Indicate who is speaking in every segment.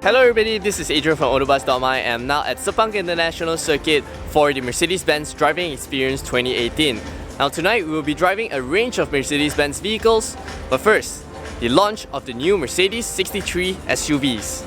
Speaker 1: Hello everybody, this is Adrian from AutoBuzz.my and I'm now at Sepang International Circuit for the Mercedes-Benz Driving Experience 2018. Now tonight we will be driving a range of Mercedes-Benz vehicles, but first, the launch of the new Mercedes 63 SUVs.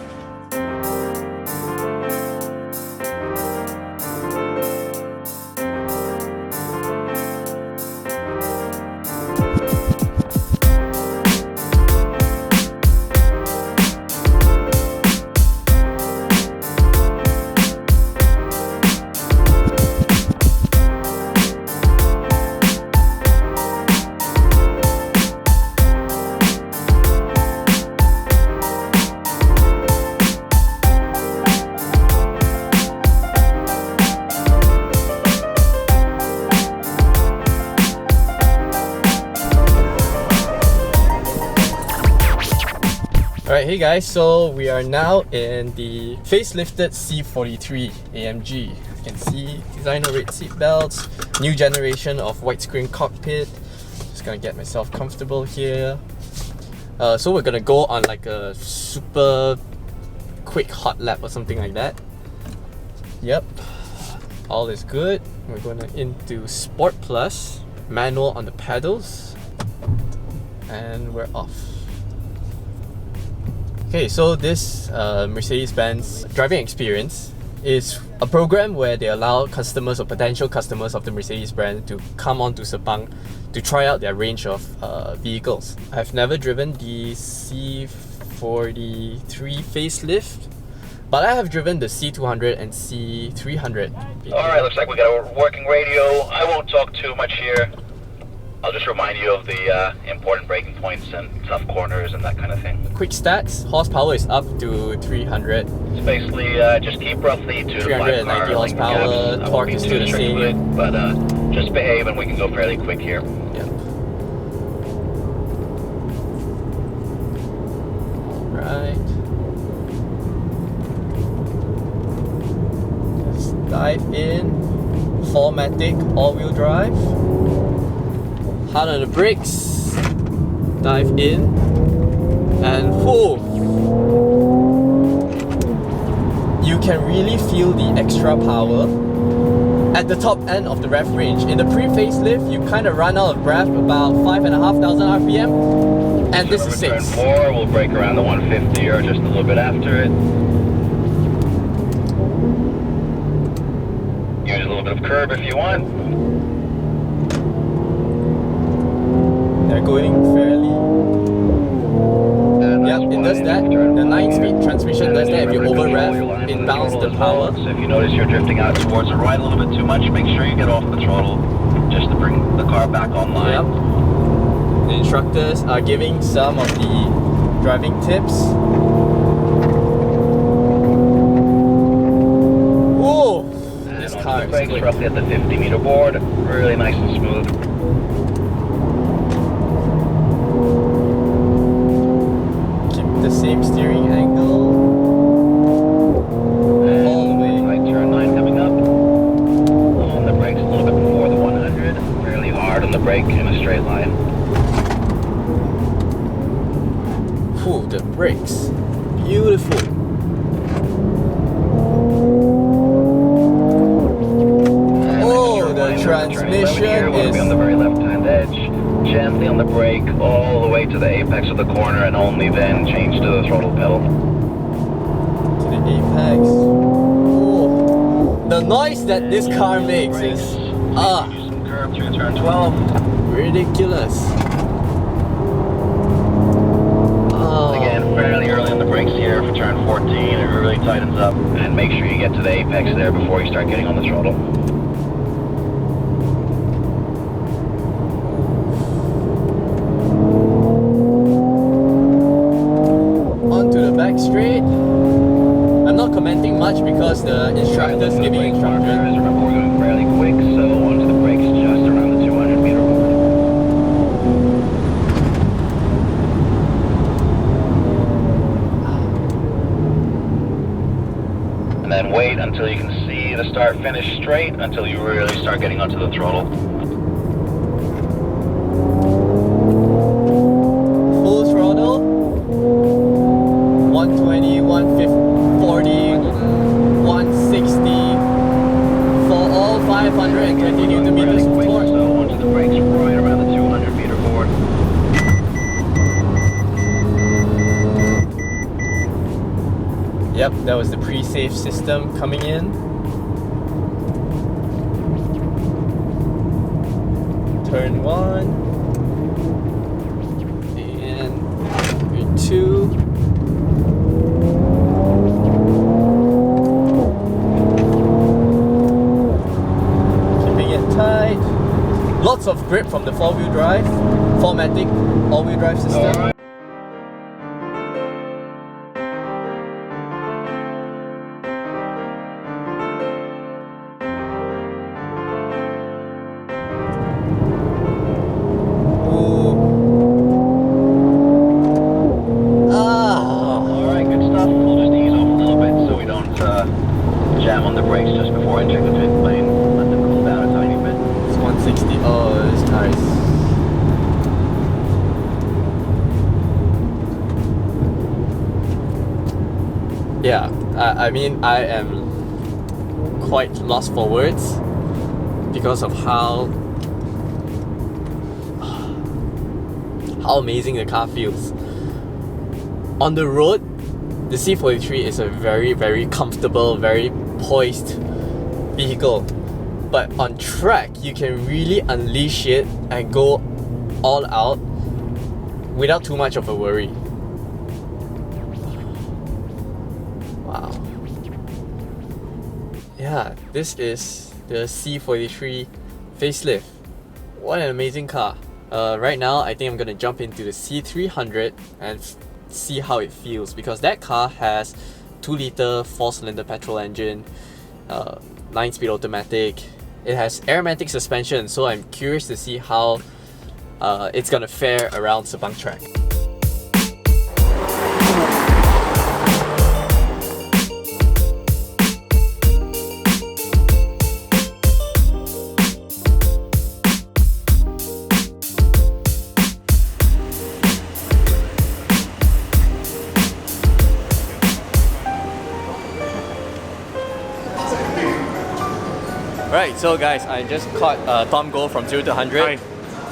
Speaker 1: Alright, hey guys, so we are now in the facelifted C43 AMG. You can see designer red seat belts, new generation of widescreen cockpit. Just gonna get myself comfortable here. So we're gonna go on like a super quick hot lap or something like that. Yep, all is good. We're gonna into Sport Plus, manual on the pedals, and we're off. Okay, so this Mercedes-Benz driving experience is a program where they allow customers or potential customers of the Mercedes brand to come onto Sepang to try out their range of vehicles. I've never driven the C43 facelift, but I have driven the C200 and C300.
Speaker 2: Alright, looks like we got a working radio. I won't talk too much here. I'll just remind you of the important braking points and tough corners and that kind of thing.
Speaker 1: Quick stats, horsepower is up to 300.
Speaker 2: It's basically just keep roughly 2 to 5
Speaker 1: 390 horsepower, torque is still the same.
Speaker 2: But just behave and we can go fairly quick here.
Speaker 1: Yep. Alright. Let's dive in. 4MATIC all-wheel drive. Hard on the brakes, dive in, and whoa! You can really feel the extra power at the top end of the rev range. In the pre-facelift, you kind of run out of breath about 5,500 RPM, and this is 6.
Speaker 2: Turn 4, we'll brake around the 150 or just a little bit after it. Use a little bit of curb if you want.
Speaker 1: They're going fairly. Yep, it does that. The 9-speed transmission does that. If you over rev, it bounces the power.
Speaker 2: So if you notice you're drifting out towards the right a little bit too much, make sure you get off the throttle just to bring the car back online.
Speaker 1: Yep. The instructors are giving some of the driving tips. Whoa! This car is
Speaker 2: brakes
Speaker 1: quick.
Speaker 2: roughly at the 50-meter board, really nice and smooth.
Speaker 1: The same steering angle.
Speaker 2: And
Speaker 1: all the way.
Speaker 2: Right turn 9 coming up. On the brakes a little bit before the 100. Fairly hard on the brake in a straight line.
Speaker 1: Ooh, the brakes. Beautiful. Oh, the transmission
Speaker 2: is on the very left-hand edge. Gently on the brake all the way to the apex of the corner and only then change to the throttle pedal.
Speaker 1: To the apex. Oh, the noise that this car makes is
Speaker 2: Use some curb through turn 12.
Speaker 1: ridiculous.
Speaker 2: Again, fairly early on the brakes here for turn 14. It really tightens up, and make sure you get to the apex there before you start getting on the throttle.
Speaker 1: Straight. I'm not commenting much because the instructor's giving instructions.
Speaker 2: Remember, we're going fairly quick, so onto the brakes just around the 200-meter mark. And then wait until you can see the start-finish straight until you really start getting onto the throttle.
Speaker 1: Full throttle. 120, 150. Yep, that was the pre-save system coming in. Turn 1 and turn 2. Keeping it tight. Lots of grip from the 4-wheel drive, 4matic all-wheel drive system.
Speaker 2: Jam on the brakes just before entering the pit lane. Let them cool down a tiny bit.
Speaker 1: It's 160. Oh, it's nice. Yeah, I mean, I am quite lost for words because of how amazing the car feels. On the road, the C43 is a very, very comfortable, very poised vehicle, but on track you can really unleash it and go all out without too much of a worry. Wow. Yeah, this is the C43 facelift. What an amazing car. Right now I think I'm gonna jump into the C300 and see how it feels, because that car has 2-litre 4-cylinder petrol engine, 9-speed automatic. It has aromatic suspension, so I'm curious to see how it's gonna fare around Sepang track. Right, so guys, I just caught Tom Goh from 0 to 100.
Speaker 3: Hi.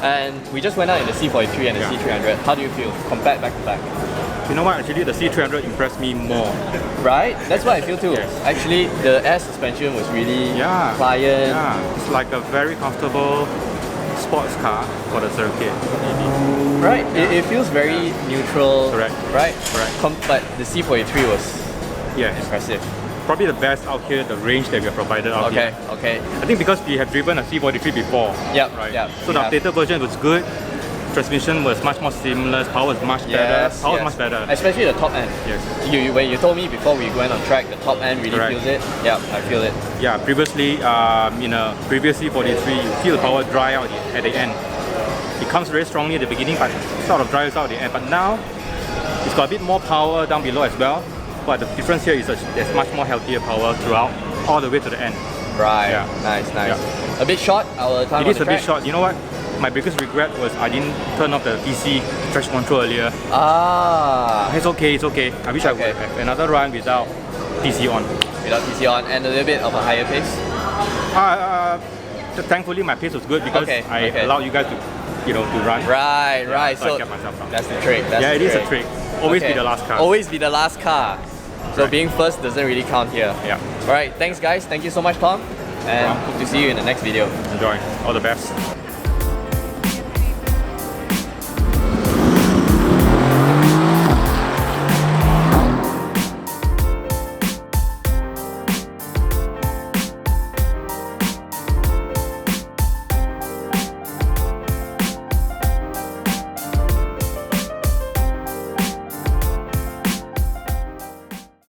Speaker 1: And we just went out in the C43 and the C300. How do you feel compared back to back?
Speaker 3: You know what, actually the C300 impressed me more.
Speaker 1: Right? That's what I feel too.
Speaker 3: Yes.
Speaker 1: Actually, the air suspension was really pliant.
Speaker 3: Yeah, it's like a very comfortable sports car for the circuit.
Speaker 1: Right, it feels very neutral.
Speaker 3: Correct.
Speaker 1: Right?
Speaker 3: Correct.
Speaker 1: But the C43 was
Speaker 3: Yes.
Speaker 1: impressive.
Speaker 3: Probably the best out here, the range that we have provided out here.
Speaker 1: Okay.
Speaker 3: I think because we have driven a C43 before.
Speaker 1: Yep,
Speaker 3: right?
Speaker 1: yep,
Speaker 3: So the updated version was good. Transmission was much more seamless. Power was much better. Power was much better.
Speaker 1: Especially the top end.
Speaker 3: Yes.
Speaker 1: When you told me before we went on track, the top end really feels it. Yeah, I feel it.
Speaker 3: Yeah, previously in a previous C43, you feel the power dry out at the end. It comes very strongly at the beginning, but sort of dries out at the end. But now, it's got a bit more power down below as well. But the difference here is there's much more healthier power throughout, all the way to the end.
Speaker 1: Right,
Speaker 3: Yeah.
Speaker 1: nice.
Speaker 3: Yeah.
Speaker 1: A bit short, our time
Speaker 3: It
Speaker 1: on
Speaker 3: is
Speaker 1: the
Speaker 3: a bit
Speaker 1: track.
Speaker 3: short. You know what? My biggest regret was I didn't turn off the DC traction control earlier. It's okay. I wish I would have another run without DC on.
Speaker 1: Without PC on and a little bit of a higher pace.
Speaker 3: Thankfully, my pace was good because I allowed you guys to run.
Speaker 1: Right.
Speaker 3: So I
Speaker 1: So
Speaker 3: kept myself down.
Speaker 1: that's the trick.
Speaker 3: It is a trick. Always be the last car.
Speaker 1: Always be the last car. So
Speaker 3: Right.
Speaker 1: being first doesn't really count here.
Speaker 3: Yeah.
Speaker 1: Alright, thanks guys. Thank you so much, Tom. And hope to see you in the next video.
Speaker 3: Enjoy. All the best.